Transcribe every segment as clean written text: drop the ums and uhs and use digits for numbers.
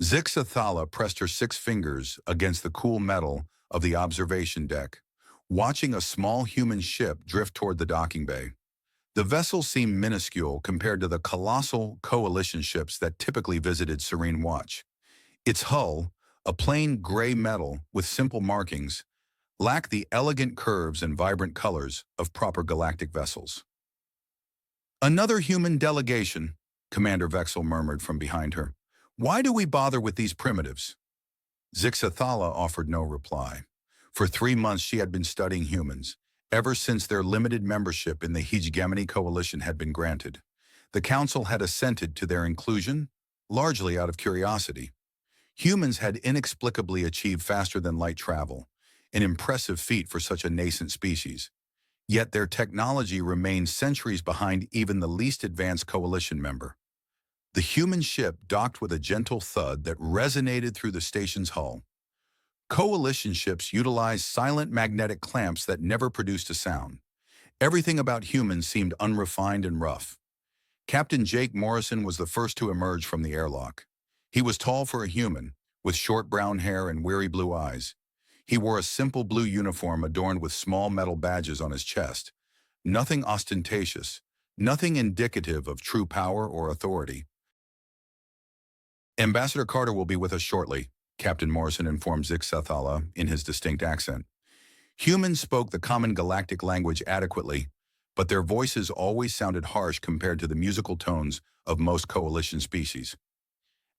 Zixathala pressed her 6 fingers against the cool metal of the observation deck, watching a small human ship drift toward the docking bay. The vessel seemed minuscule compared to the colossal coalition ships that typically visited Serene Watch. Its hull, a plain gray metal with simple markings, lacked the elegant curves and vibrant colors of proper galactic vessels. "Another human delegation," Commander Vexel murmured from behind her. "Why do we bother with these primitives?" Zixathala offered no reply. For 3 months she had been studying humans, ever since their limited membership in the Hegemony Coalition had been granted. The Council had assented to their inclusion, largely out of curiosity. Humans had inexplicably achieved faster-than-light travel, an impressive feat for such a nascent species. Yet their technology remained centuries behind even the least advanced coalition member. The human ship docked with a gentle thud that resonated through the station's hull. Coalition ships utilized silent magnetic clamps that never produced a sound. Everything about humans seemed unrefined and rough. Captain Jake Morrison was the first to emerge from the airlock. He was tall for a human, with short brown hair and weary blue eyes. He wore a simple blue uniform adorned with small metal badges on his chest. Nothing ostentatious, nothing indicative of true power or authority. "Ambassador Carter will be with us shortly," Captain Morrison informed Zixathala in his distinct accent. Humans spoke the common galactic language adequately, but their voices always sounded harsh compared to the musical tones of most coalition species.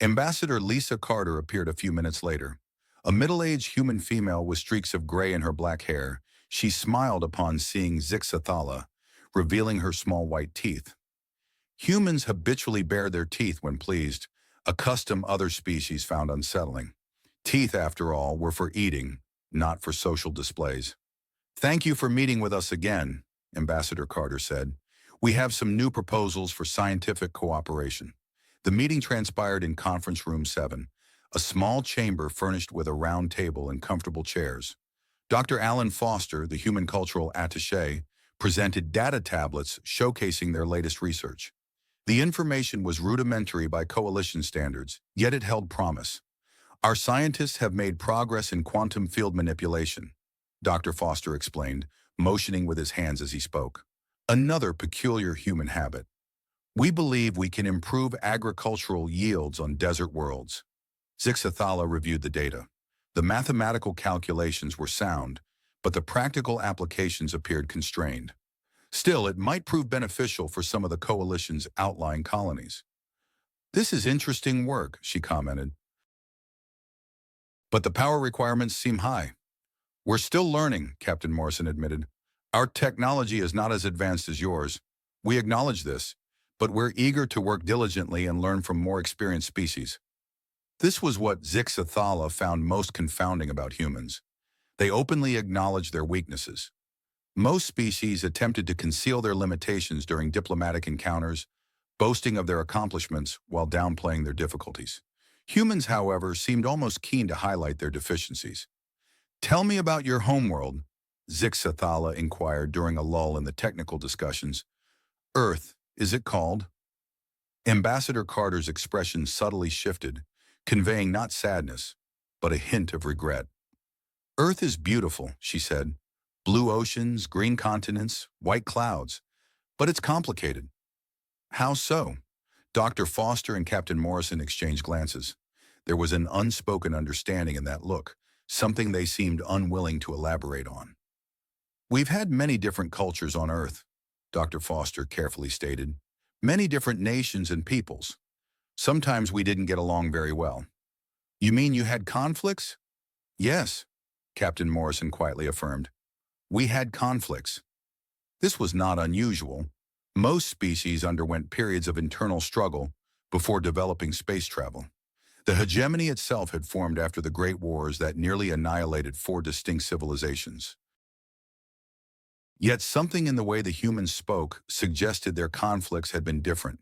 Ambassador Lisa Carter appeared a few minutes later. A middle-aged human female with streaks of gray in her black hair, she smiled upon seeing Zixathala, revealing her small white teeth. Humans habitually bare their teeth when pleased, a custom other species found unsettling. Teeth, after all, were for eating, not for social displays. "Thank you for meeting with us again," Ambassador Carter said. "We have some new proposals for scientific cooperation." The meeting transpired in Conference Room 7, a small chamber furnished with a round table and comfortable chairs. Dr. Alan Foster, the Human Cultural Attaché, presented data tablets showcasing their latest research. The information was rudimentary by coalition standards, yet it held promise. "Our scientists have made progress in quantum field manipulation," Dr. Foster explained, motioning with his hands as he spoke. "Another peculiar human habit. We believe we can improve agricultural yields on desert worlds." Zixathala reviewed the data. The mathematical calculations were sound, but the practical applications appeared constrained. Still, it might prove beneficial for some of the coalition's outlying colonies. "This is interesting work," she commented. "But the power requirements seem high." "We're still learning," Captain Morrison admitted. "Our technology is not as advanced as yours. We acknowledge this, but we're eager to work diligently and learn from more experienced species." This was what Zixathala found most confounding about humans. They openly acknowledged their weaknesses. Most species attempted to conceal their limitations during diplomatic encounters, boasting of their accomplishments while downplaying their difficulties. Humans, however, seemed almost keen to highlight their deficiencies. "Tell me about your homeworld," Zixathala inquired during a lull in the technical discussions. "Earth, is it called?" Ambassador Carter's expression subtly shifted, conveying not sadness, but a hint of regret. "Earth is beautiful," she said. "Blue oceans, green continents, white clouds. But it's complicated." "How so?" Dr. Foster and Captain Morrison exchanged glances. There was an unspoken understanding in that look, something they seemed unwilling to elaborate on. "We've had many different cultures on Earth," Dr. Foster carefully stated. "Many different nations and peoples. Sometimes we didn't get along very well." "You mean you had conflicts?" "Yes," Captain Morrison quietly affirmed. "We had conflicts." This was not unusual. Most species underwent periods of internal struggle before developing space travel. The hegemony itself had formed after the Great Wars that nearly annihilated 4 distinct civilizations. Yet something in the way the humans spoke suggested their conflicts had been different.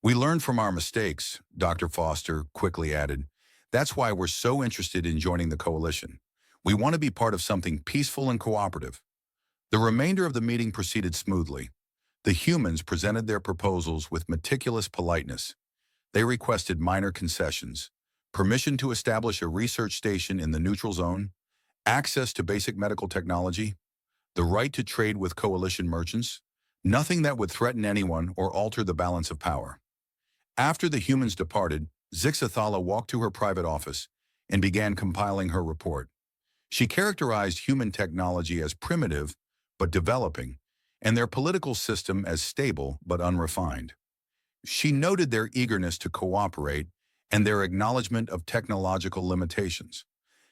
"We learned from our mistakes," Dr. Foster quickly added. "That's why we're so interested in joining the coalition. We want to be part of something peaceful and cooperative." The remainder of the meeting proceeded smoothly. The humans presented their proposals with meticulous politeness. They requested minor concessions, permission to establish a research station in the neutral zone, access to basic medical technology, the right to trade with coalition merchants, nothing that would threaten anyone or alter the balance of power. After the humans departed, Zixathala walked to her private office and began compiling her report. She characterized human technology as primitive but developing, and their political system as stable but unrefined. She noted their eagerness to cooperate and their acknowledgement of technological limitations.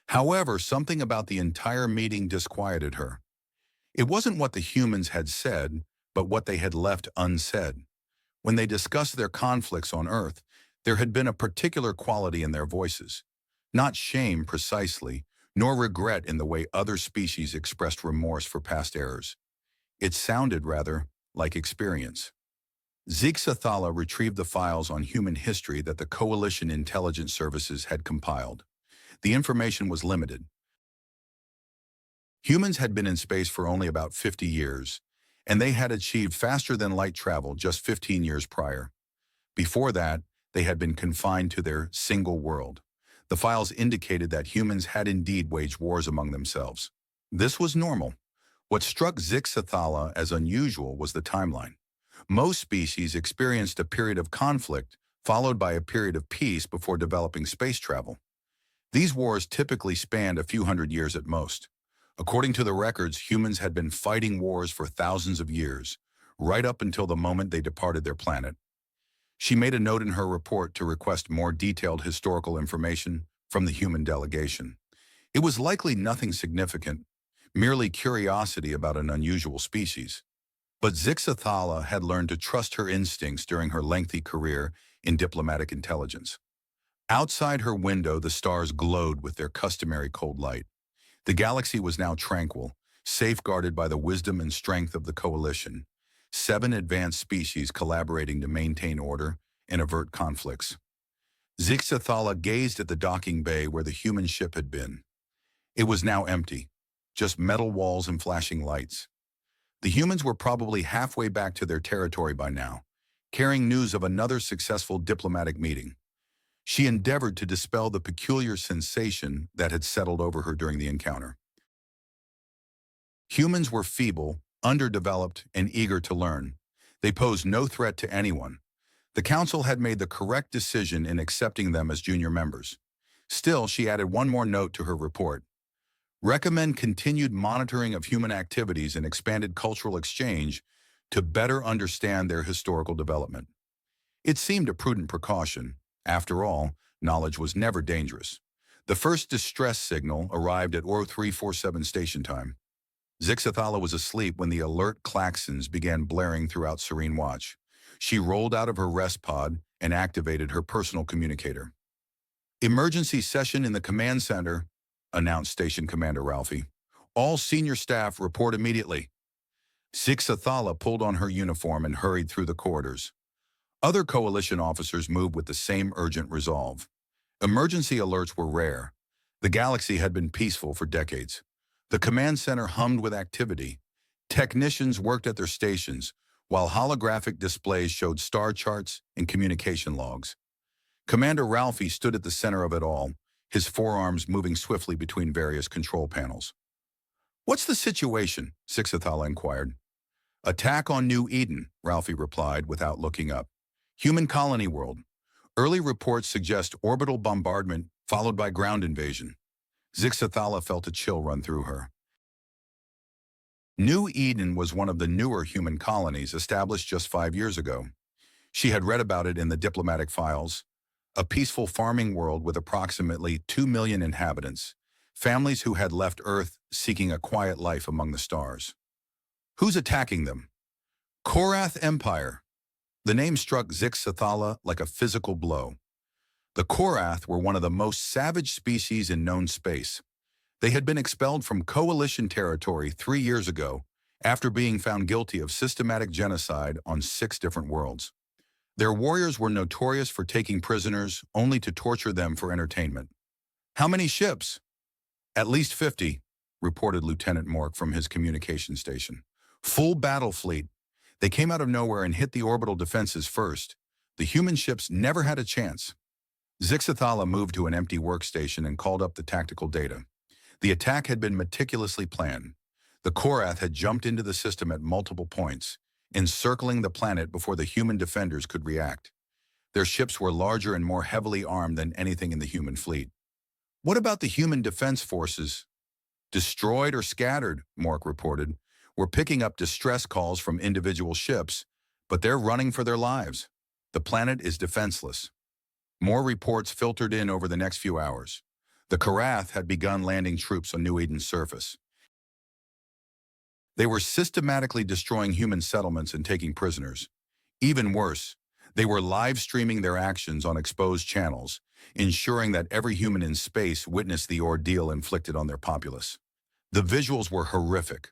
However, something about the entire meeting disquieted her. It wasn't what the humans had said, but what they had left unsaid. When they discussed their conflicts on Earth, there had been a particular quality in their voices. Not shame precisely, nor regret in the way other species expressed remorse for past errors. It sounded, rather, like experience. Zixathala retrieved the files on human history that the Coalition Intelligence Services had compiled. The information was limited. Humans had been in space for only about 50 years, and they had achieved faster-than-light travel just 15 years prior. Before that, they had been confined to their single world. The files indicated that humans had indeed waged wars among themselves. This was normal. What struck Zixathala as unusual was the timeline. Most species experienced a period of conflict, followed by a period of peace before developing space travel. These wars typically spanned a few hundred years at most. According to the records, humans had been fighting wars for thousands of years, right up until the moment they departed their planet. She made a note in her report to request more detailed historical information from the human delegation. It was likely nothing significant, merely curiosity about an unusual species. But Zixathala had learned to trust her instincts during her lengthy career in diplomatic intelligence. Outside her window, the stars glowed with their customary cold light. The galaxy was now tranquil, safeguarded by the wisdom and strength of the coalition. 7 advanced species collaborating to maintain order and avert conflicts. Zixathala gazed at the docking bay where the human ship had been. It was now empty, just metal walls and flashing lights. The humans were probably halfway back to their territory by now, carrying news of another successful diplomatic meeting. She endeavored to dispel the peculiar sensation that had settled over her during the encounter. Humans were feeble, underdeveloped, and eager to learn. They posed no threat to anyone. The council had made the correct decision in accepting them as junior members. Still, she added one more note to her report. Recommend continued monitoring of human activities and expanded cultural exchange to better understand their historical development. It seemed a prudent precaution. After all, knowledge was never dangerous. The first distress signal arrived at OR 347 station time. Zixathala was asleep when the alert klaxons began blaring throughout Serene Watch. She rolled out of her rest pod and activated her personal communicator. Emergency session in the command center, announced Station Commander Ralphie. All senior staff report immediately. Zixathala pulled on her uniform and hurried through the corridors. Other coalition officers moved with the same urgent resolve. Emergency alerts were rare. The galaxy had been peaceful for decades. The command center hummed with activity. Technicians worked at their stations, while holographic displays showed star charts and communication logs. Commander Ralphie stood at the center of it all, his forearms moving swiftly between various control panels. "What's the situation?" Zixathala inquired. "Attack on New Eden," Ralphie replied without looking up. "Human colony world. Early reports suggest orbital bombardment followed by ground invasion." Zixathala felt a chill run through her. New Eden was one of the newer human colonies established just 5 years ago. She had read about it in the diplomatic files. A peaceful farming world with approximately 2 million inhabitants, families who had left Earth seeking a quiet life among the stars. Who's attacking them? Corath Empire. The name struck Zixathala like a physical blow. The Corath were one of the most savage species in known space. They had been expelled from coalition territory 3 years ago after being found guilty of systematic genocide on 6 different worlds. Their warriors were notorious for taking prisoners only to torture them for entertainment. "How many ships?" "At least 50, reported Lieutenant Mork from his communication station. "Full battle fleet. They came out of nowhere and hit the orbital defenses first. The human ships never had a chance." Zixathala moved to an empty workstation and called up the tactical data. The attack had been meticulously planned. The Corath had jumped into the system at multiple points, encircling the planet before the human defenders could react. Their ships were larger and more heavily armed than anything in the human fleet. What about the human defense forces? Destroyed or scattered, Mork reported. We're picking up distress calls from individual ships, but they're running for their lives. The planet is defenseless. More reports filtered in over the next few hours. The Corath had begun landing troops on New Eden's surface. They were systematically destroying human settlements and taking prisoners. Even worse, they were live-streaming their actions on exposed channels, ensuring that every human in space witnessed the ordeal inflicted on their populace. The visuals were horrific.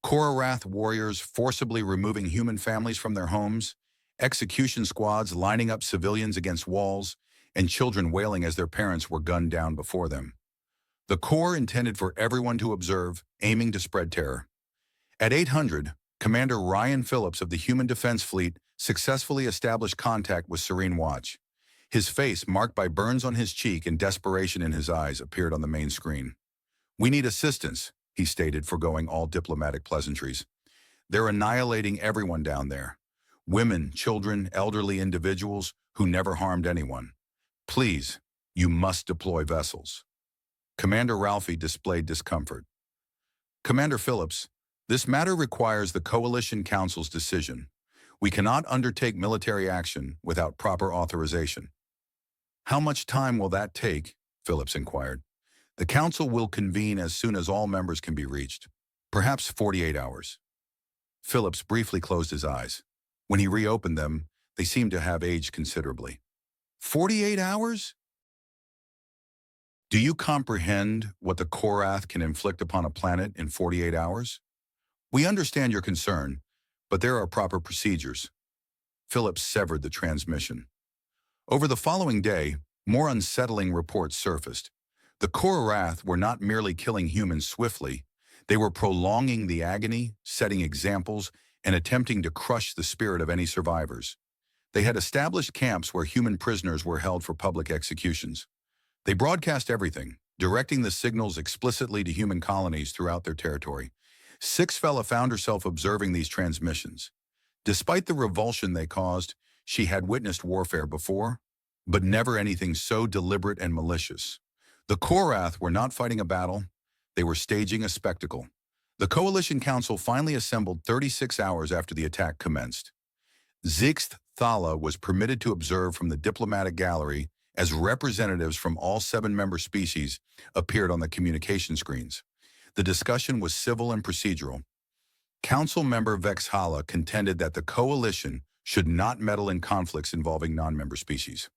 Corath warriors forcibly removing human families from their homes, execution squads lining up civilians against walls, and children wailing as their parents were gunned down before them. The Corps intended for everyone to observe, aiming to spread terror. At 800, Commander Ryan Phillips of the Human Defense Fleet successfully established contact with Serene Watch. His face, marked by burns on his cheek and desperation in his eyes, appeared on the main screen. "We need assistance," he stated, foregoing all diplomatic pleasantries. "They're annihilating everyone down there. Women, children, elderly individuals who never harmed anyone. Please, you must deploy vessels." Commander Ralphie displayed discomfort. "Commander Phillips, this matter requires the Coalition Council's decision. We cannot undertake military action without proper authorization." "How much time will that take?" Phillips inquired. "The Council will convene as soon as all members can be reached. Perhaps 48 hours. Phillips briefly closed his eyes. When he reopened them, they seemed to have aged considerably. 48 hours? Do you comprehend what the Corath can inflict upon a planet in 48 hours? We understand your concern, but there are proper procedures. Phillips severed the transmission. Over the following day, more unsettling reports surfaced. The Corath were not merely killing humans swiftly, they were prolonging the agony, setting examples, and attempting to crush the spirit of any survivors. They had established camps where human prisoners were held for public executions. They broadcast everything, directing the signals explicitly to human colonies throughout their territory. Sixfella found herself observing these transmissions. Despite the revulsion they caused, she had witnessed warfare before, but never anything so deliberate and malicious. The Corath were not fighting a battle, they were staging a spectacle. The Coalition Council finally assembled 36 hours after the attack commenced. Zixathala was permitted to observe from the diplomatic gallery as representatives from all 7 member species appeared on the communication screens. The discussion was civil and procedural. Council member Vexhala contended that the coalition should not meddle in conflicts involving non-member species.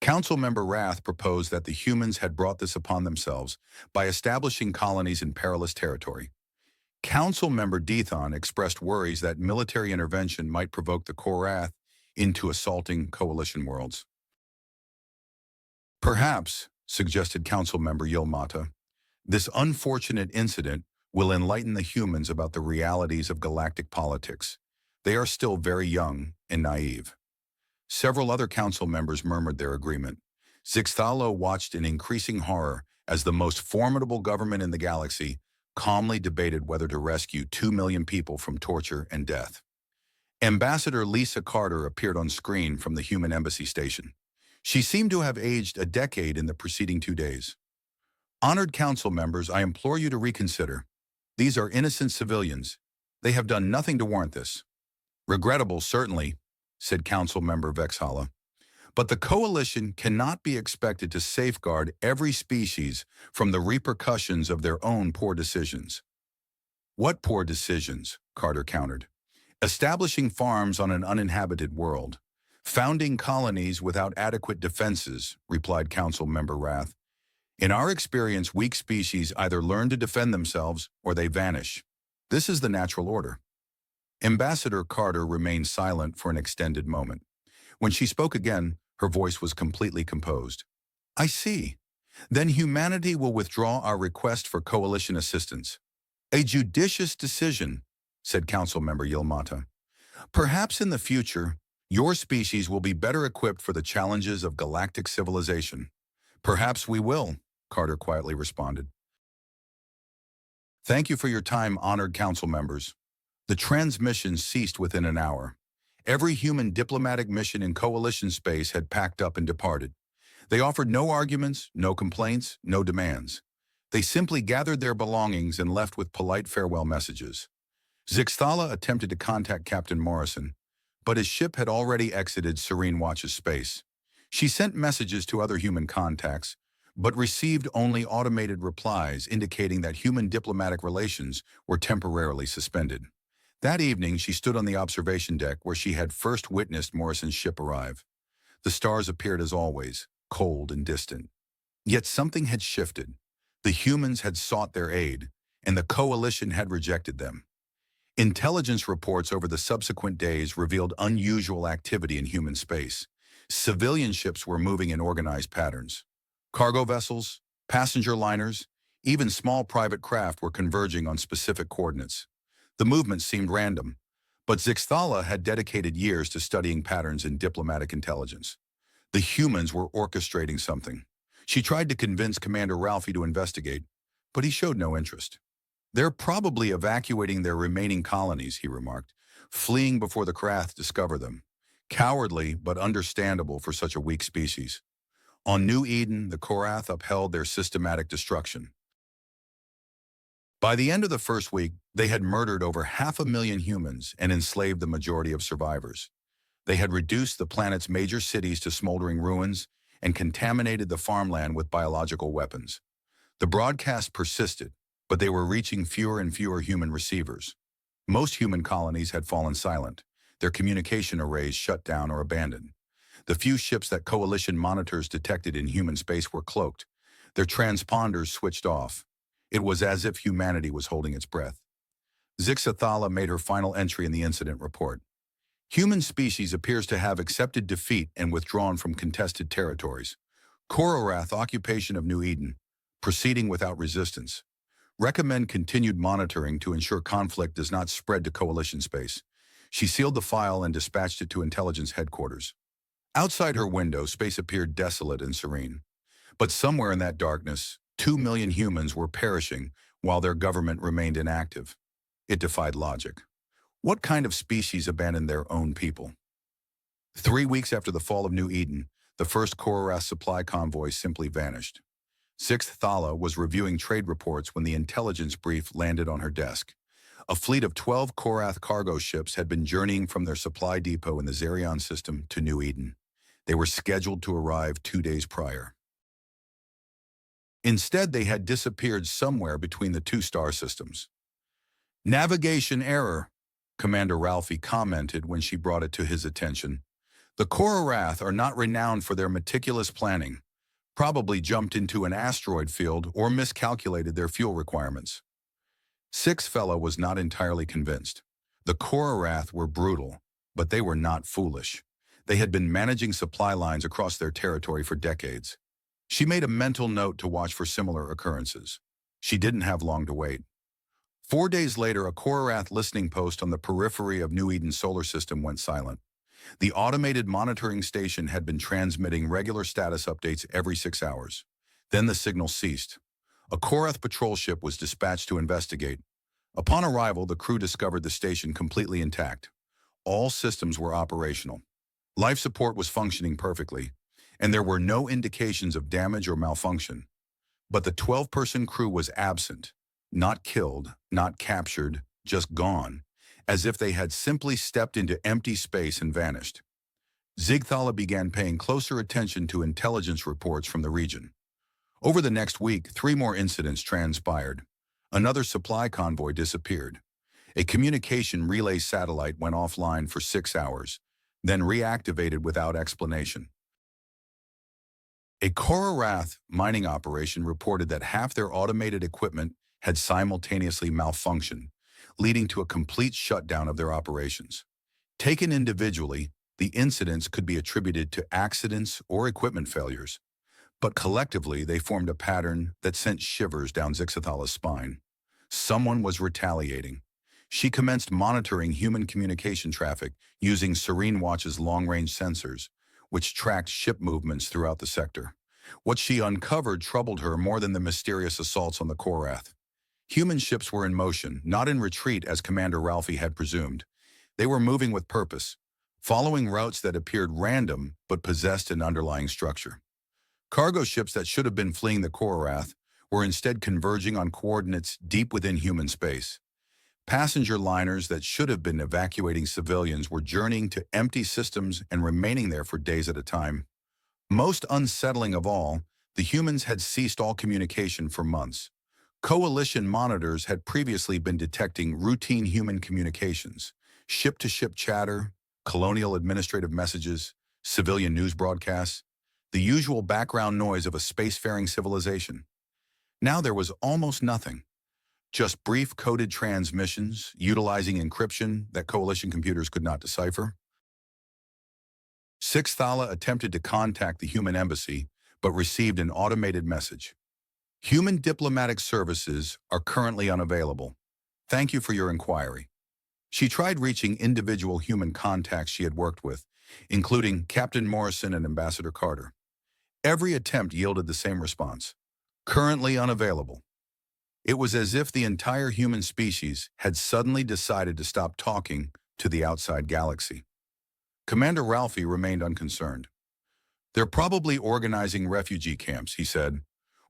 Council member Rath proposed that the humans had brought this upon themselves by establishing colonies in perilous territory. Council member Dethon expressed worries that military intervention might provoke the Corath into assaulting coalition worlds. Perhaps, suggested Council member Yilmata, this unfortunate incident will enlighten the humans about the realities of galactic politics. They are still very young and naive. Several other council members murmured their agreement. Zixathala watched in increasing horror as the most formidable government in the galaxy calmly debated whether to rescue 2 million people from torture and death. Ambassador Lisa Carter appeared on screen from the human embassy station. She seemed to have aged a decade in the preceding 2 days. Honored council members, I implore you to reconsider. These are innocent civilians. They have done nothing to warrant this. Regrettable, certainly, said Council member Vexhala. But the coalition cannot be expected to safeguard every species from the repercussions of their own poor decisions. What poor decisions? Carter countered. Establishing farms on an uninhabited world. Founding colonies without adequate defenses, replied Council member Rath. In our experience, weak species either learn to defend themselves or they vanish. This is the natural order. Ambassador Carter remained silent for an extended moment. When she spoke again, her voice was completely composed. I see. Then humanity will withdraw our request for coalition assistance. A judicious decision, said Council member Yilmata. Perhaps in the future, Your species will be better equipped for the challenges of galactic civilization. Perhaps we will, Carter quietly responded. Thank you for your time, honored council members. The transmission ceased within an hour. Every human diplomatic mission in coalition space had packed up and departed. They offered no arguments, no complaints, no demands. They simply gathered their belongings and left with polite farewell messages. Zixthala attempted to contact Captain Morrison, but his ship had already exited Serene Watch's space. She sent messages to other human contacts, but received only automated replies indicating that human diplomatic relations were temporarily suspended. That evening, she stood on the observation deck where she had first witnessed Morrison's ship arrive. The stars appeared as always, cold and distant. Yet something had shifted. The humans had sought their aid, and the coalition had rejected them. Intelligence reports over the subsequent days revealed unusual activity in human space. Civilian ships were moving in organized patterns. Cargo vessels, passenger liners, even small private craft were converging on specific coordinates. The movement seemed random, but Zixthala had dedicated years to studying patterns in diplomatic intelligence. The humans were orchestrating something. She tried to convince Commander Ralphie to investigate, but he showed no interest. They're probably evacuating their remaining colonies, he remarked, fleeing before the Corath discover them. Cowardly, but understandable for such a weak species. On New Eden, the Corath upheld their systematic destruction. By the end of the first week, they had murdered over 500,000 humans and enslaved the majority of survivors. They had reduced the planet's major cities to smoldering ruins and contaminated the farmland with biological weapons. The broadcast persisted, but they were reaching fewer and fewer human receivers. Most human colonies had fallen silent, their communication arrays shut down or abandoned. The few ships that coalition monitors detected in human space were cloaked, their transponders switched off. It was as if humanity was holding its breath. Zixthala made her final entry in the incident report. Human species appears to have accepted defeat and withdrawn from contested territories. Corath occupation of New Eden, proceeding without resistance. Recommend continued monitoring to ensure conflict does not spread to coalition space. She sealed the file and dispatched it to intelligence headquarters. Outside her window, space appeared desolate and serene. But somewhere in that darkness, 2 million humans were perishing while their government remained inactive. It defied logic. What kind of species abandoned their own people? 3 weeks after the fall of New Eden, the first Corath supply convoy simply vanished. Zixthala was reviewing trade reports when the intelligence brief landed on her desk. A fleet of 12 Corath cargo ships had been journeying from their supply depot in the Zerion system to New Eden. They were scheduled to arrive 2 days prior. Instead, they had disappeared somewhere between the two star systems. Navigation error, Commander Ralphie commented when she brought it to his attention. The Corath are not renowned for their meticulous planning, probably jumped into an asteroid field or miscalculated their fuel requirements. Sixfellow was not entirely convinced. The Corath were brutal, but they were not foolish. They had been managing supply lines across their territory for decades. She made a mental note to watch for similar occurrences. She didn't have long to wait. 4 days later, a Corath listening post on the periphery of New Eden's solar system went silent. The automated monitoring station had been transmitting regular status updates every 6 hours. Then the signal ceased. A Corath patrol ship was dispatched to investigate. Upon arrival, the crew discovered the station completely intact. All systems were operational. Life support was functioning perfectly, and there were no indications of damage or malfunction. But the 12-person crew was absent, not killed, not captured, just gone, as if they had simply stepped into empty space and vanished. Zixthala began paying closer attention to intelligence reports from the region. Over the next week, 3 more incidents transpired. Another supply convoy disappeared. A communication relay satellite went offline for 6 hours, then reactivated without explanation. A Corath mining operation reported that half their automated equipment had simultaneously malfunctioned, leading to a complete shutdown of their operations. Taken individually, the incidents could be attributed to accidents or equipment failures, but collectively they formed a pattern that sent shivers down Zixthala's spine. Someone was retaliating. She commenced monitoring human communication traffic using Serene Watch's long-range sensors, which tracked ship movements throughout the sector. What she uncovered troubled her more than the mysterious assaults on the Corath. Human ships were in motion, not in retreat as Commander Ralphie had presumed. They were moving with purpose, following routes that appeared random but possessed an underlying structure. Cargo ships that should have been fleeing the Corath were instead converging on coordinates deep within human space. Passenger liners that should have been evacuating civilians were journeying to empty systems and remaining there for days at a time. Most unsettling of all, the humans had ceased all communication for months. Coalition monitors had previously been detecting routine human communications, ship-to-ship chatter, colonial administrative messages, civilian news broadcasts, the usual background noise of a spacefaring civilization. Now there was almost nothing. Just brief coded transmissions, utilizing encryption that Coalition computers could not decipher. Sixth Thala attempted to contact the human embassy, but received an automated message. Human diplomatic services are currently unavailable. Thank you for your inquiry. She tried reaching individual human contacts she had worked with, including Captain Morrison and Ambassador Carter. Every attempt yielded the same response: currently unavailable. It was as if the entire human species had suddenly decided to stop talking to the outside galaxy. Commander Ralphie remained unconcerned. They're probably organizing refugee camps, he said,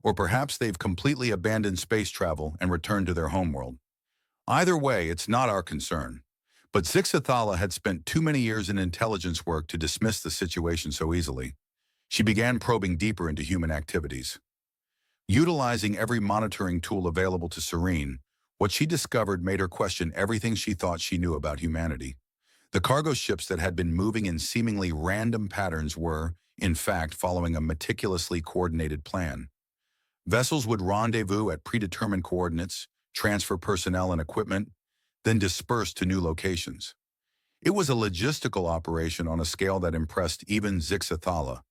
or perhaps they've completely abandoned space travel and returned to their homeworld. Either way, it's not our concern. But Zixathala had spent too many years in intelligence work to dismiss the situation so easily. She began probing deeper into human activities. Utilizing every monitoring tool available to Serene, what she discovered made her question everything she thought she knew about humanity. The cargo ships that had been moving in seemingly random patterns were, in fact, following a meticulously coordinated plan. Vessels would rendezvous at predetermined coordinates, transfer personnel and equipment, then disperse to new locations. It was a logistical operation on a scale that impressed even Zixathala,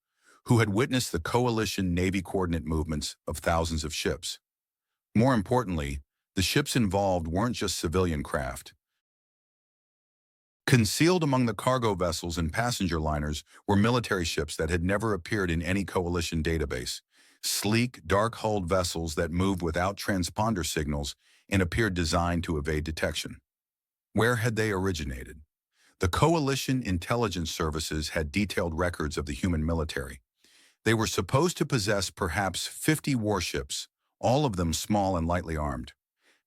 who had witnessed the coalition Navy coordinate movements of thousands of ships. More importantly, the ships involved weren't just civilian craft. Concealed among the cargo vessels and passenger liners were military ships that had never appeared in any coalition database, sleek, dark-hulled vessels that moved without transponder signals and appeared designed to evade detection. Where had they originated? The coalition intelligence services had detailed records of the human military. They were supposed to possess perhaps 50 warships, all of them small and lightly armed.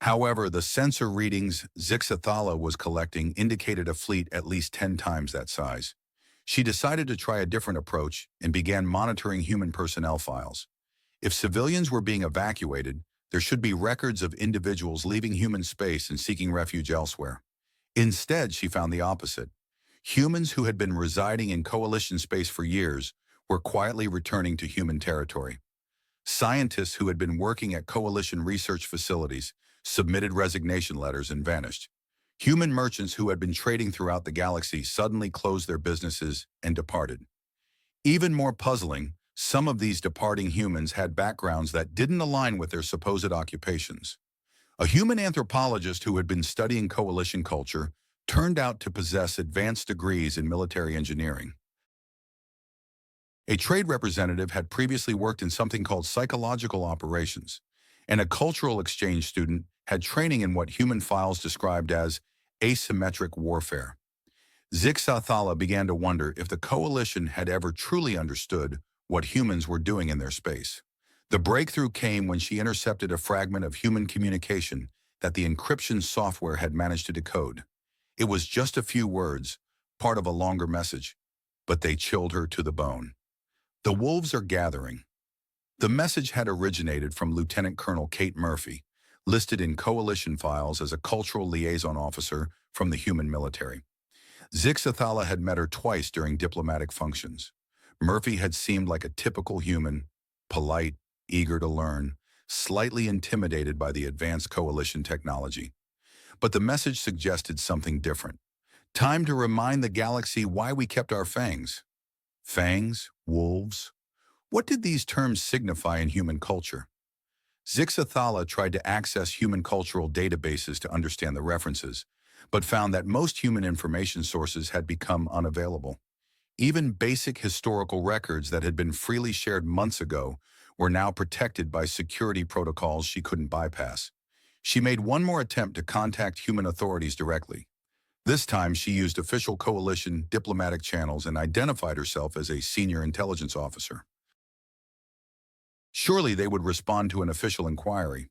However, the sensor readings Zixathala was collecting indicated a fleet at least 10 times that size. She decided to try a different approach and began monitoring human personnel files. If civilians were being evacuated, there should be records of individuals leaving human space and seeking refuge elsewhere. Instead, she found the opposite. Humans who had been residing in coalition space for years were quietly returning to human territory. Scientists who had been working at coalition research facilities submitted resignation letters and vanished. Human merchants who had been trading throughout the galaxy suddenly closed their businesses and departed. Even more puzzling, some of these departing humans had backgrounds that didn't align with their supposed occupations. A human anthropologist who had been studying coalition culture turned out to possess advanced degrees in military engineering. A trade representative had previously worked in something called psychological operations, and a cultural exchange student had training in what human files described as asymmetric warfare. Zixathala began to wonder if the coalition had ever truly understood what humans were doing in their space. The breakthrough came when she intercepted a fragment of human communication that the encryption software had managed to decode. It was just a few words, part of a longer message, but they chilled her to the bone. The wolves are gathering. The message had originated from Lieutenant Colonel Kate Murphy, listed in coalition files as a cultural liaison officer from the human military. Zixathala had met her twice during diplomatic functions. Murphy had seemed like a typical human, polite, eager to learn, slightly intimidated by the advanced coalition technology. But the message suggested something different. Time to remind the galaxy why we kept our fangs. Fangs? Wolves? What did these terms signify in human culture? Zixathala tried to access human cultural databases to understand the references, but found that most human information sources had become unavailable. Even basic historical records that had been freely shared months ago were now protected by security protocols she couldn't bypass. She made one more attempt to contact human authorities directly. This time, she used official coalition diplomatic channels and identified herself as a senior intelligence officer. Surely they would respond to an official inquiry.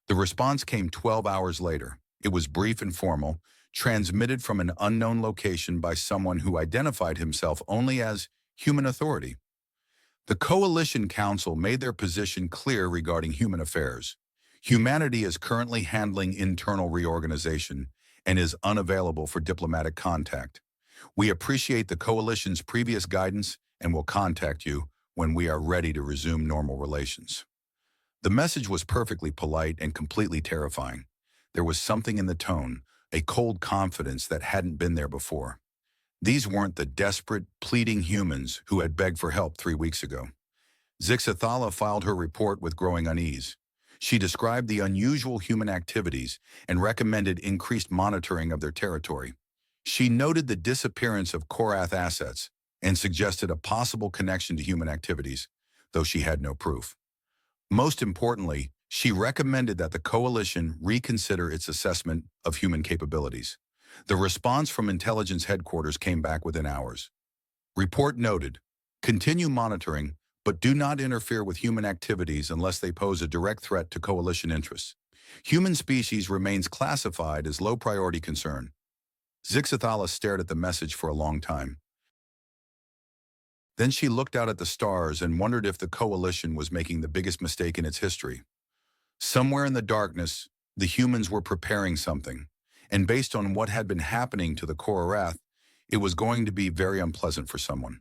The response came 12 hours later. It was brief and formal, transmitted from an unknown location by someone who identified himself only as human authority. The Coalition Council made their position clear regarding human affairs. Humanity is currently handling internal reorganization and is unavailable for diplomatic contact. We appreciate the Coalition's previous guidance and will contact you when we are ready to resume normal relations. The message was perfectly polite and completely terrifying. There was something in the tone, a cold confidence that hadn't been there before. These weren't the desperate, pleading humans who had begged for help 3 weeks ago. Zixathala filed her report with growing unease. She described the unusual human activities and recommended increased monitoring of their territory. She noted the disappearance of Corath assets and suggested a possible connection to human activities, though she had no proof. Most importantly, she recommended that the coalition reconsider its assessment of human capabilities. The response from intelligence headquarters came back within hours. Report noted, continue monitoring, but do not interfere with human activities unless they pose a direct threat to coalition interests. Human species remains classified as low priority concern. Zixathala stared at the message for a long time. Then she looked out at the stars and wondered if the coalition was making the biggest mistake in its history. Somewhere in the darkness, the humans were preparing something, and based on what had been happening to the Corath, it was going to be very unpleasant for someone.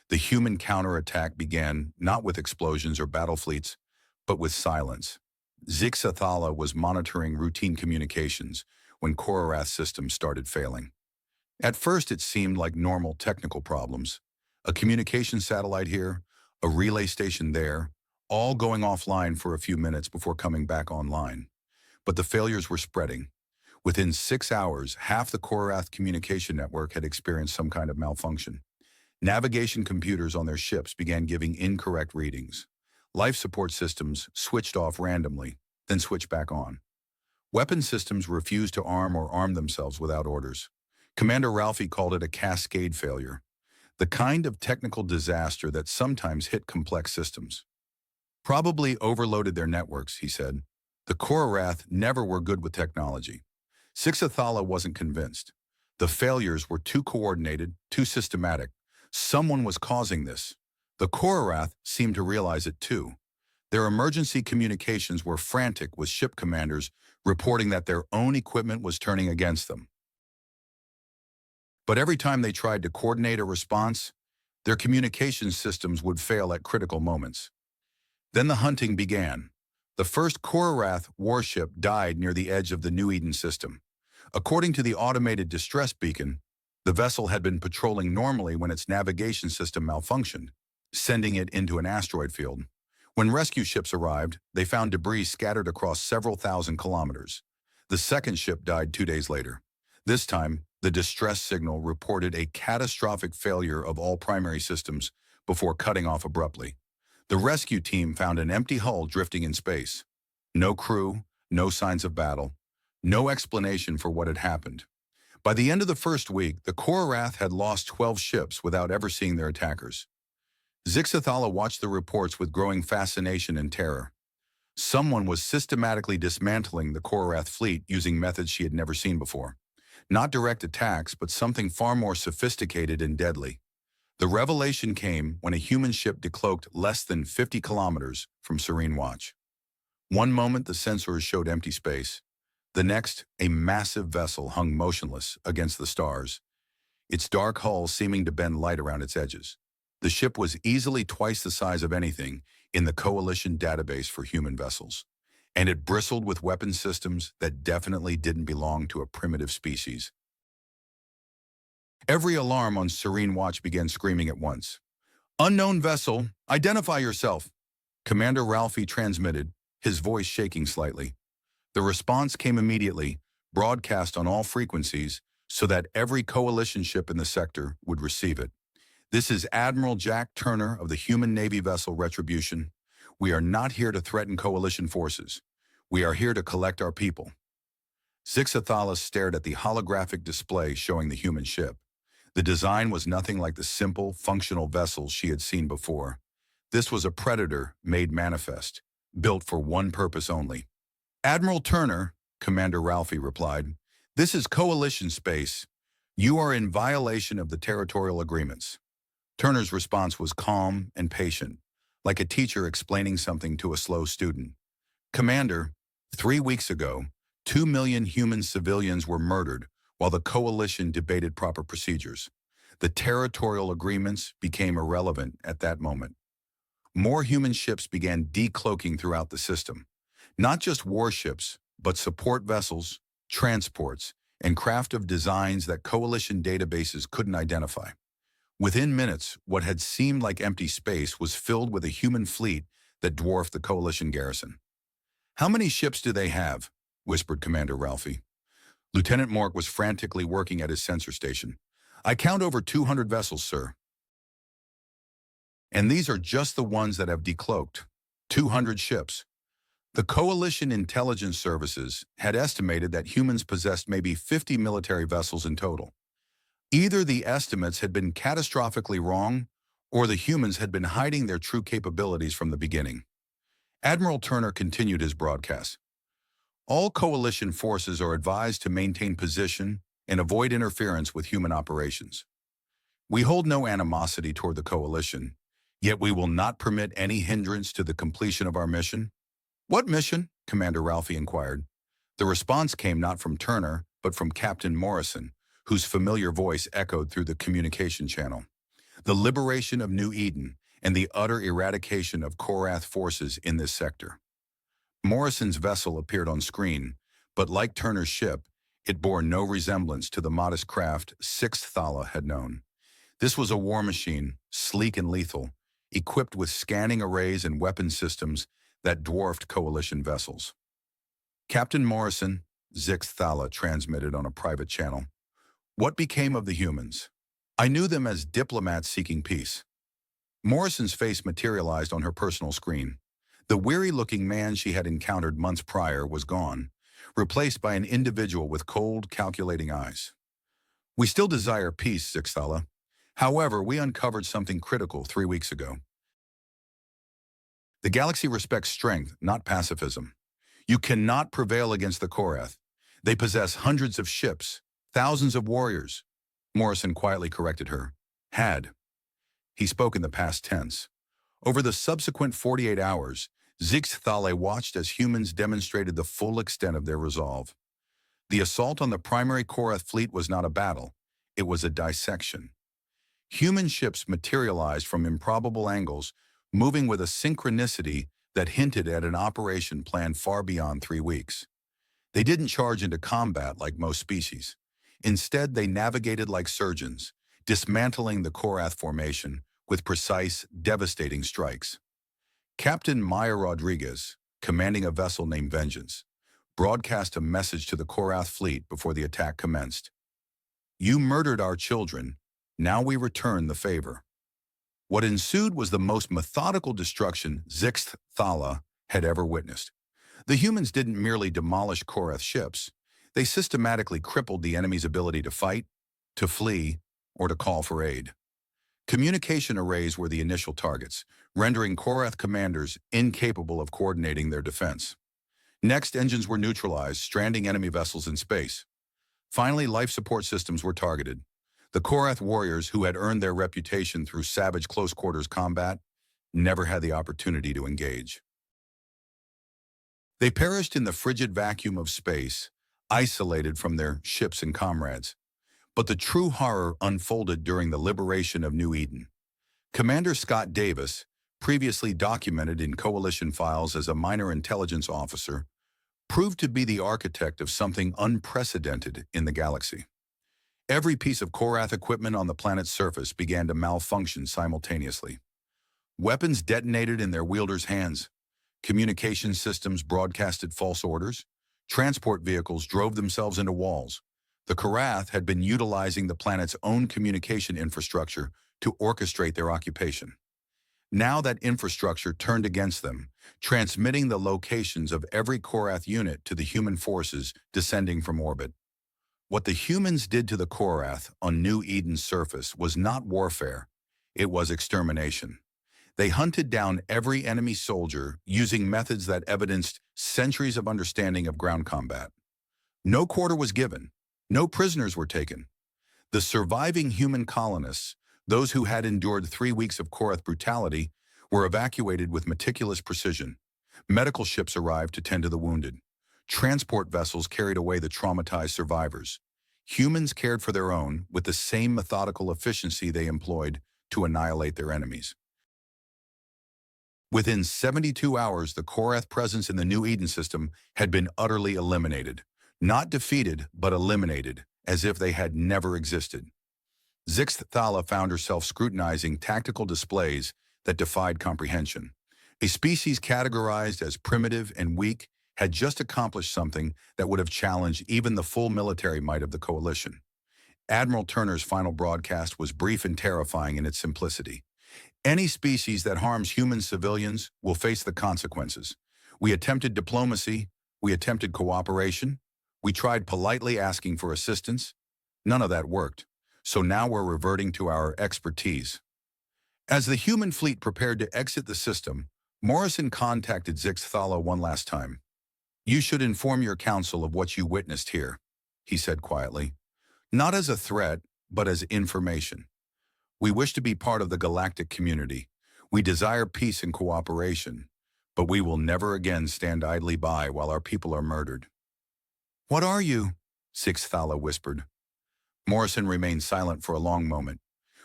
The human counterattack began not with explosions or battle fleets, but with silence. Zixathala was monitoring routine communications when Corath's systems started failing. At first, it seemed like normal technical problems. A communication satellite here, a relay station there, all going offline for a few minutes before coming back online. But the failures were spreading. Within 6 hours, half the Corath communication network had experienced some kind of malfunction. Navigation computers on their ships began giving incorrect readings. Life support systems switched off randomly, then switched back on. Weapon systems refused to arm or arm themselves without orders. Commander Ralphie called it a cascade failure, the kind of technical disaster that sometimes hit complex systems. Probably overloaded their networks, he said. The Corath never were good with technology. Zixathala wasn't convinced. The failures were too coordinated, too systematic. Someone was causing this. The Corath seemed to realize it too. Their emergency communications were frantic with ship commanders reporting that their own equipment was turning against them. But every time they tried to coordinate a response, their communication systems would fail at critical moments. Then the hunting began. The first Corath warship died near the edge of the New Eden system. According to the automated distress beacon, the vessel had been patrolling normally when its navigation system malfunctioned, sending it into an asteroid field. When rescue ships arrived, they found debris scattered across several thousand kilometers. The second ship died 2 days later. This time, the distress signal reported a catastrophic failure of all primary systems before cutting off abruptly. The rescue team found an empty hull drifting in space. No crew, no signs of battle, no explanation for what had happened. By the end of the first week, the Corath had lost 12 ships without ever seeing their attackers. Zixathala watched the reports with growing fascination and terror. Someone was systematically dismantling the Corath fleet using methods she had never seen before. Not direct attacks, but something far more sophisticated and deadly. The revelation came when a human ship decloaked less than 50 kilometers from Serene Watch. One moment the sensors showed empty space. The next, a massive vessel hung motionless against the stars, its dark hull seeming to bend light around its edges. The ship was easily twice the size of anything in the Coalition database for human vessels, and it bristled with weapon systems that definitely didn't belong to a primitive species. Every alarm on Serene Watch began screaming at once. "Unknown vessel, identify yourself," Commander Ralphie transmitted, his voice shaking slightly. The response came immediately, broadcast on all frequencies so that every coalition ship in the sector would receive it. This is Admiral Jack Turner of the human Navy vessel Retribution. We are not here to threaten coalition forces. We are here to collect our people. Zixathala stared at the holographic display showing the human ship. The design was nothing like the simple, functional vessels she had seen before. This was a predator made manifest, built for one purpose only. Admiral Turner, Commander Ralphie replied, this is coalition space. You are in violation of the territorial agreements. Turner's response was calm and patient, like a teacher explaining something to a slow student. Commander, 3 weeks ago, 2 million human civilians were murdered while the coalition debated proper procedures. The territorial agreements became irrelevant at that moment. More human ships began decloaking throughout the system. Not just warships, but support vessels, transports, and craft of designs that coalition databases couldn't identify. Within minutes, what had seemed like empty space was filled with a human fleet that dwarfed the coalition garrison. How many ships do they have? Whispered Commander Ralphie. Lieutenant Mork was frantically working at his sensor station. I count over 200 vessels, sir. And these are just the ones that have decloaked. 200 ships. The Coalition Intelligence Services had estimated that humans possessed maybe 50 military vessels in total. Either the estimates had been catastrophically wrong, or the humans had been hiding their true capabilities from the beginning. Admiral Turner continued his broadcast. All coalition forces are advised to maintain position and avoid interference with human operations. We hold no animosity toward the coalition, yet we will not permit any hindrance to the completion of our mission. What mission? Commander Ralphie inquired. The response came not from Turner, but from Captain Morrison, whose familiar voice echoed through the communication channel. The liberation of New Eden and the utter eradication of Corath forces in this sector. Morrison's vessel appeared on screen, but like Turner's ship, it bore no resemblance to the modest craft Zixathala had known. This was a war machine, sleek and lethal, equipped with scanning arrays and weapon systems that dwarfed coalition vessels. Captain Morrison, Zixathala transmitted on a private channel. What became of the humans? I knew them as diplomats seeking peace. Morrison's face materialized on her personal screen. The weary-looking man she had encountered months prior was gone, replaced by an individual with cold, calculating eyes. We still desire peace, Zixathala. However, we uncovered something critical 3 weeks ago. The galaxy respects strength, not pacifism. You cannot prevail against the Corath. They possess hundreds of ships, thousands of warriors. Morrison quietly corrected her. Had. He spoke in the past tense. Over the subsequent 48 hours, Zixathala watched as humans demonstrated the full extent of their resolve. The assault on the primary Corath fleet was not a battle. It was a dissection. Human ships materialized from improbable angles, moving with a synchronicity that hinted at an operation planned far beyond 3 weeks. They didn't charge into combat like most species. Instead, they navigated like surgeons, dismantling the Corath formation with precise, devastating strikes. Captain Maya Rodriguez, commanding a vessel named Vengeance, broadcast a message to the Corath fleet before the attack commenced. You murdered our children. Now we return the favor. What ensued was the most methodical destruction Zixathala had ever witnessed. The humans didn't merely demolish Corath ships. They systematically crippled the enemy's ability to fight, to flee, or to call for aid. Communication arrays were the initial targets, rendering Corath commanders incapable of coordinating their defense. Next, engines were neutralized, stranding enemy vessels in space. Finally, life support systems were targeted. The Corath warriors, who had earned their reputation through savage close-quarters combat, never had the opportunity to engage. They perished in the frigid vacuum of space, isolated from their ships and comrades. But the true horror unfolded during the liberation of New Eden. Commander Scott Davis, previously documented in Coalition files as a minor intelligence officer, proved to be the architect of something unprecedented in the galaxy. Every piece of Corath equipment on the planet's surface began to malfunction simultaneously. Weapons detonated in their wielders' hands. Communication systems broadcasted false orders. Transport vehicles drove themselves into walls. The Corath had been utilizing the planet's own communication infrastructure to orchestrate their occupation. Now that infrastructure turned against them, transmitting the locations of every Corath unit to the human forces descending from orbit. What the humans did to the Corath on New Eden's surface was not warfare, it was extermination. They hunted down every enemy soldier using methods that evidenced centuries of understanding of ground combat. No quarter was given, no prisoners were taken. The surviving human colonists, those who had endured 3 weeks of Corath brutality, were evacuated with meticulous precision. Medical ships arrived to tend to the wounded. Transport vessels carried away the traumatized survivors. Humans cared for their own with the same methodical efficiency they employed to annihilate their enemies. Within 72 hours, the Corath presence in the New Eden system had been utterly eliminated. Not defeated, but eliminated, as if they had never existed. Zixth Thala found herself scrutinizing tactical displays that defied comprehension. A species categorized as primitive and weak had just accomplished something that would have challenged even the full military might of the coalition. Admiral Turner's final broadcast was brief and terrifying in its simplicity. Any species that harms human civilians will face the consequences. We attempted diplomacy, we attempted cooperation, we tried politely asking for assistance. None of that worked, so now we're reverting to our expertise. As the human fleet prepared to exit the system, Morrison contacted Zixth Thala one last time. "You should inform your council of what you witnessed here," he said quietly. "Not as a threat, but as information. We wish to be part of the Galactic community. We desire peace and cooperation, but we will never again stand idly by while our people are murdered." "What are you?" Zixth Thala whispered. Morrison remained silent for a long moment.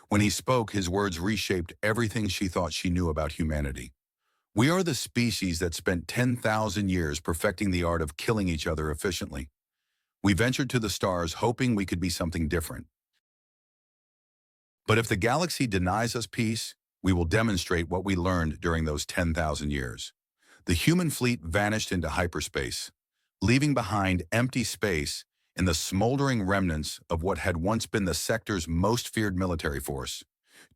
When he spoke, his words reshaped everything she thought she knew about humanity. "We are the species that spent 10,000 years perfecting the art of killing each other efficiently. We ventured to the stars hoping we could be something different. But if the galaxy denies us peace, we will demonstrate what we learned during those 10,000 years." The human fleet vanished into hyperspace, leaving behind empty space and the smoldering remnants of what had once been the sector's most feared military force.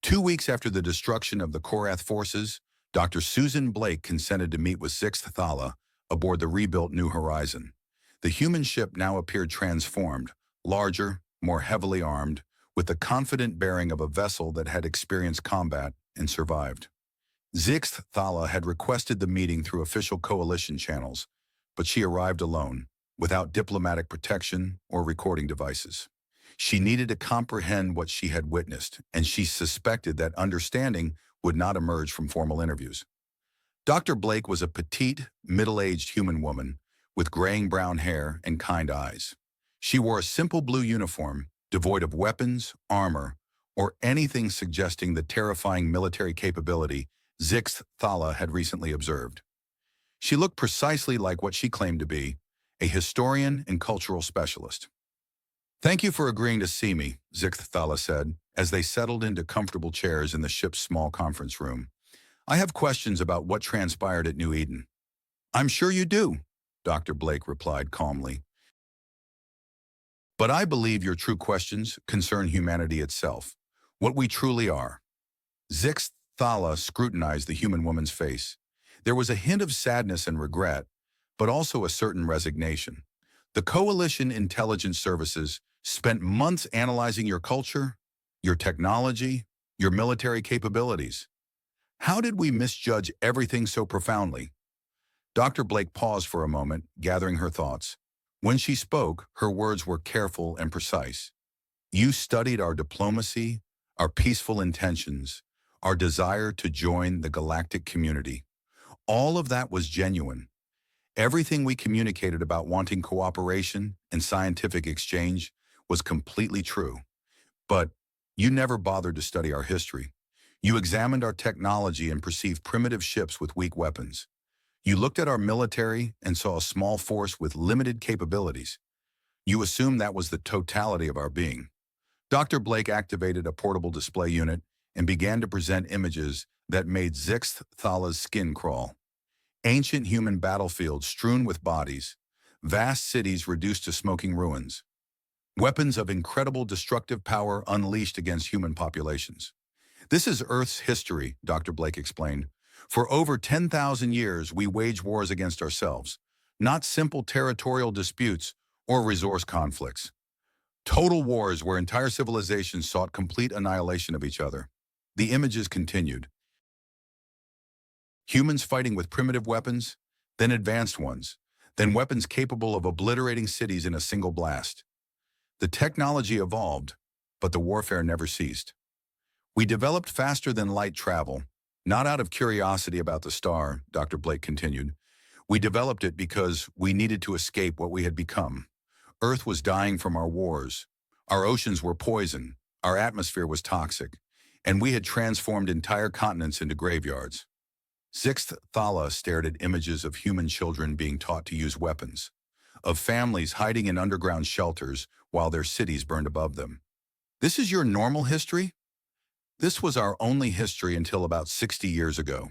2 weeks after the destruction of the Corath forces, Dr. Susan Blake consented to meet with Zixth Thala aboard the rebuilt New Horizon. The human ship now appeared transformed, larger, more heavily armed, with the confident bearing of a vessel that had experienced combat and survived. Zixth Thala had requested the meeting through official coalition channels, but she arrived alone, without diplomatic protection or recording devices. She needed to comprehend what she had witnessed, and she suspected that understanding would not emerge from formal interviews. Dr. Blake was a petite, middle-aged human woman with graying brown hair and kind eyes. She wore a simple blue uniform, devoid of weapons, armor, or anything suggesting the terrifying military capability Zixth Thala had recently observed. She looked precisely like what she claimed to be, a historian and cultural specialist. "Thank you for agreeing to see me," Zixth Thala said, as they settled into comfortable chairs in the ship's small conference room. "I have questions about what transpired at New Eden." "I'm sure you do," Dr. Blake replied calmly. "But I believe your true questions concern humanity itself, what we truly are." Zixth Thala scrutinized the human woman's face. There was a hint of sadness and regret, but also a certain resignation. "The Coalition Intelligence Services spent months analyzing your culture, your technology, your military capabilities. How did we misjudge everything so profoundly?" Dr. Blake paused for a moment, gathering her thoughts. When she spoke, her words were careful and precise. "You studied our diplomacy, our peaceful intentions, our desire to join the galactic community. All of that was genuine. Everything we communicated about wanting cooperation and scientific exchange was completely true. But you never bothered to study our history. You examined our technology and perceived primitive ships with weak weapons. You looked at our military and saw a small force with limited capabilities. You assumed that was the totality of our being." Dr. Blake activated a portable display unit and began to present images that made Zixth Thala's skin crawl. Ancient human battlefields strewn with bodies, vast cities reduced to smoking ruins, weapons of incredible destructive power unleashed against human populations. This is Earth's history, Dr. Blake explained. For over 10,000 years, we wage wars against ourselves, not simple territorial disputes or resource conflicts. Total wars where entire civilizations sought complete annihilation of each other. The images continued. Humans fighting with primitive weapons, then advanced ones, then weapons capable of obliterating cities in a single blast. The technology evolved, but the warfare never ceased. We developed faster than light travel, not out of curiosity about the star, Dr. Blake continued. We developed it because we needed to escape what we had become. Earth was dying from our wars. Our oceans were poison. Our atmosphere was toxic. And we had transformed entire continents into graveyards. Sixth Thala stared at images of human children being taught to use weapons, of families hiding in underground shelters while their cities burned above them. This is your normal history? This was our only history until about 60 years ago.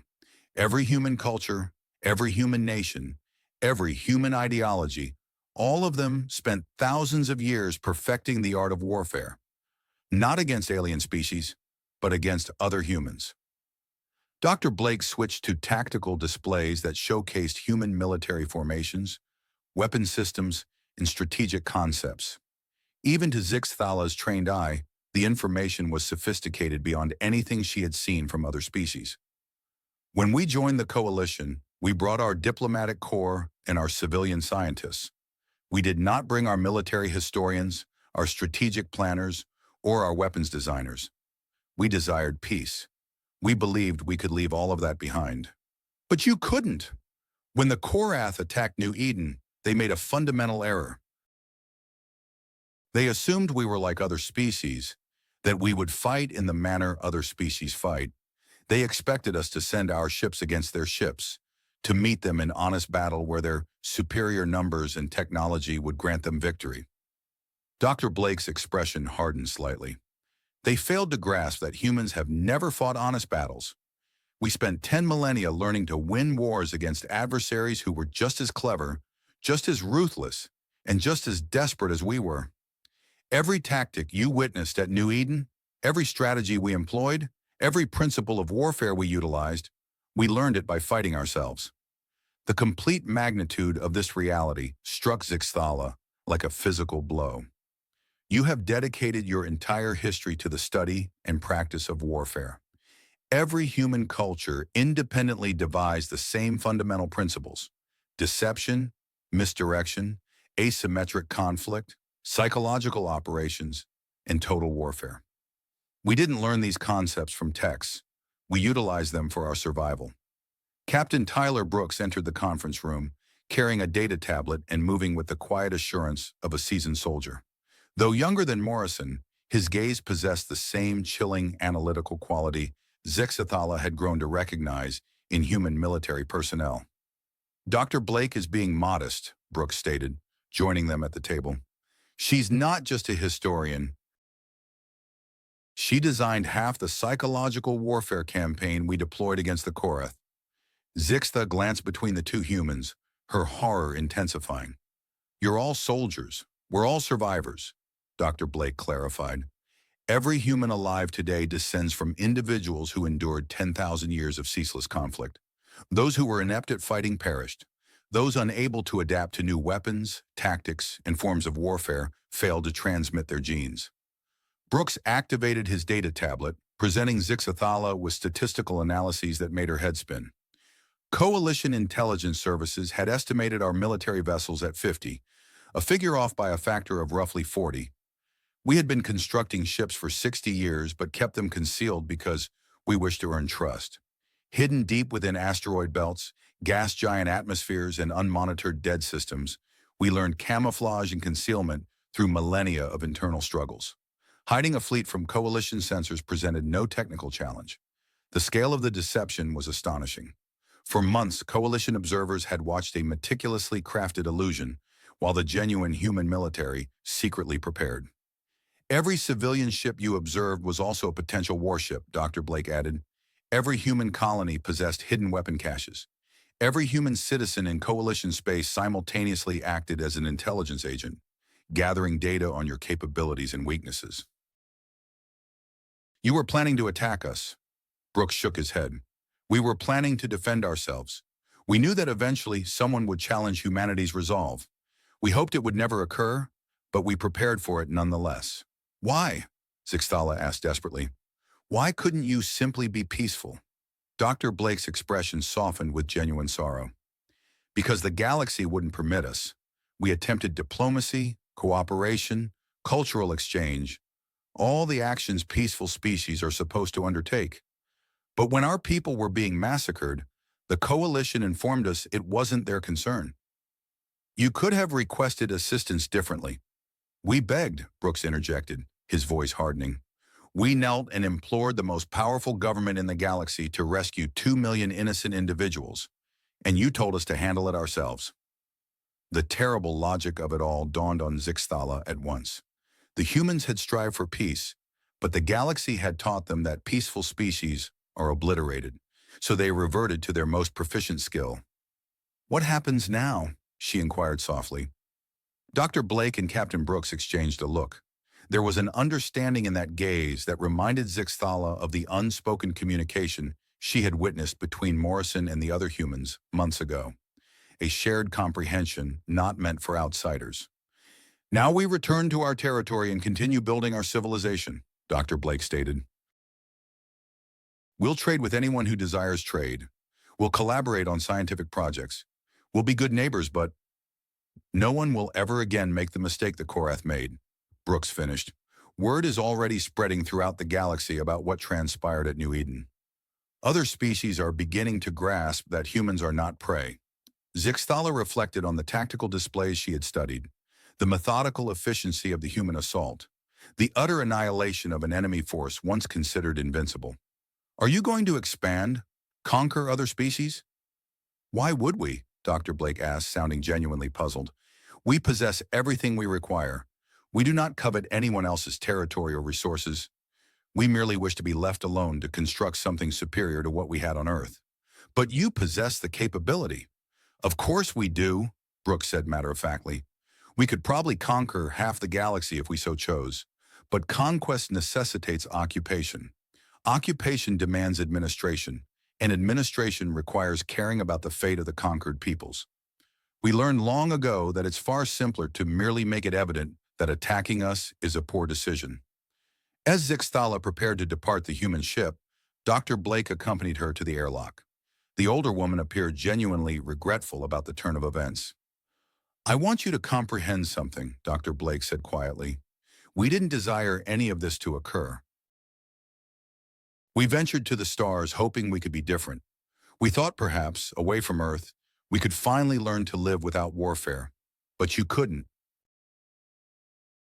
Every human culture, every human nation, every human ideology, all of them spent thousands of years perfecting the art of warfare, not against alien species, but against other humans. Dr. Blake switched to tactical displays that showcased human military formations, weapon systems, and strategic concepts. Even to Zixthala's trained eye, the information was sophisticated beyond anything she had seen from other species. When we joined the coalition, we brought our diplomatic corps and our civilian scientists. We did not bring our military historians, our strategic planners, or our weapons designers. We desired peace. We believed we could leave all of that behind. But you couldn't. When the Corath attacked New Eden, they made a fundamental error. They assumed we were like other species, that we would fight in the manner other species fight. They expected us to send our ships against their ships, to meet them in honest battle where their superior numbers and technology would grant them victory. Dr. Blake's expression hardened slightly. They failed to grasp that humans have never fought honest battles. We spent 10 millennia learning to win wars against adversaries who were just as clever, just as ruthless, and just as desperate as we were. Every tactic you witnessed at New Eden, every strategy we employed, every principle of warfare we utilized, we learned it by fighting ourselves. The complete magnitude of this reality struck Zixthala like a physical blow. You have dedicated your entire history to the study and practice of warfare. Every human culture independently devised the same fundamental principles: deception, misdirection, asymmetric conflict, psychological operations, and total warfare. We didn't learn these concepts from texts. We utilized them for our survival. Captain Tyler Brooks entered the conference room, carrying a data tablet and moving with the quiet assurance of a seasoned soldier. Though younger than Morrison, his gaze possessed the same chilling analytical quality Zixthala had grown to recognize in human military personnel. Dr. Blake is being modest, Brooks stated, joining them at the table. She's not just a historian. She designed half the psychological warfare campaign we deployed against the Corath. Zixta glanced between the two humans, her horror intensifying. You're all soldiers. We're all survivors, Dr. Blake clarified. Every human alive today descends from individuals who endured 10,000 years of ceaseless conflict. Those who were inept at fighting perished. Those unable to adapt to new weapons, tactics, and forms of warfare failed to transmit their genes. Brooks activated his data tablet, presenting Zixthala with statistical analyses that made her head spin. Coalition intelligence services had estimated our military vessels at 50, a figure off by a factor of roughly 40. We had been constructing ships for 60 years but kept them concealed because we wished to earn trust. Hidden deep within asteroid belts, gas giant atmospheres, and unmonitored dead systems, we learned camouflage and concealment through millennia of internal struggles. Hiding a fleet from coalition sensors presented no technical challenge. The scale of the deception was astonishing. For months, coalition observers had watched a meticulously crafted illusion, while the genuine human military secretly prepared. Every civilian ship you observed was also a potential warship, Dr. Blake added. Every human colony possessed hidden weapon caches. Every human citizen in coalition space simultaneously acted as an intelligence agent, gathering data on your capabilities and weaknesses. You were planning to attack us. Brooks shook his head. We were planning to defend ourselves. We knew that eventually someone would challenge humanity's resolve. We hoped it would never occur, but we prepared for it nonetheless. Why? Zixtala asked desperately. Why couldn't you simply be peaceful? Dr. Blake's expression softened with genuine sorrow. Because the galaxy wouldn't permit us. We attempted diplomacy, cooperation, cultural exchange, all the actions peaceful species are supposed to undertake. But when our people were being massacred, the coalition informed us it wasn't their concern. You could have requested assistance differently. We begged, Brooks interjected, his voice hardening. We knelt and implored the most powerful government in the galaxy to rescue 2 million innocent individuals, and you told us to handle it ourselves. The terrible logic of it all dawned on Zixtala at once. The humans had strived for peace, but the galaxy had taught them that peaceful species are obliterated, so they reverted to their most proficient skill. What happens now? She inquired softly. Dr. Blake and Captain Brooks exchanged a look. There was an understanding in that gaze that reminded Zixtala of the unspoken communication she had witnessed between Morrison and the other humans months ago. A shared comprehension not meant for outsiders. Now we return to our territory and continue building our civilization, Dr. Blake stated. We'll trade with anyone who desires trade. We'll collaborate on scientific projects. We'll be good neighbors, but no one will ever again make the mistake that Corath made, Brooks finished. Word is already spreading throughout the galaxy about what transpired at New Eden. Other species are beginning to grasp that humans are not prey. Zixtala reflected on the tactical displays she had studied, the methodical efficiency of the human assault, the utter annihilation of an enemy force once considered invincible. Are you going to expand, conquer other species? Why would we? Dr. Blake asked, sounding genuinely puzzled. We possess everything we require. We do not covet anyone else's territory or resources. We merely wish to be left alone to construct something superior to what we had on Earth. But you possess the capability. Of course we do, Brooks said matter-of-factly. We could probably conquer half the galaxy if we so chose. But conquest necessitates occupation. Occupation demands administration, and administration requires caring about the fate of the conquered peoples. We learned long ago that it's far simpler to merely make it evident that attacking us is a poor decision. As Zixtala prepared to depart the human ship, Dr. Blake accompanied her to the airlock. The older woman appeared genuinely regretful about the turn of events. I want you to comprehend something, Dr. Blake said quietly. We didn't desire any of this to occur. We ventured to the stars hoping we could be different. We thought perhaps, away from Earth, we could finally learn to live without warfare. But you couldn't.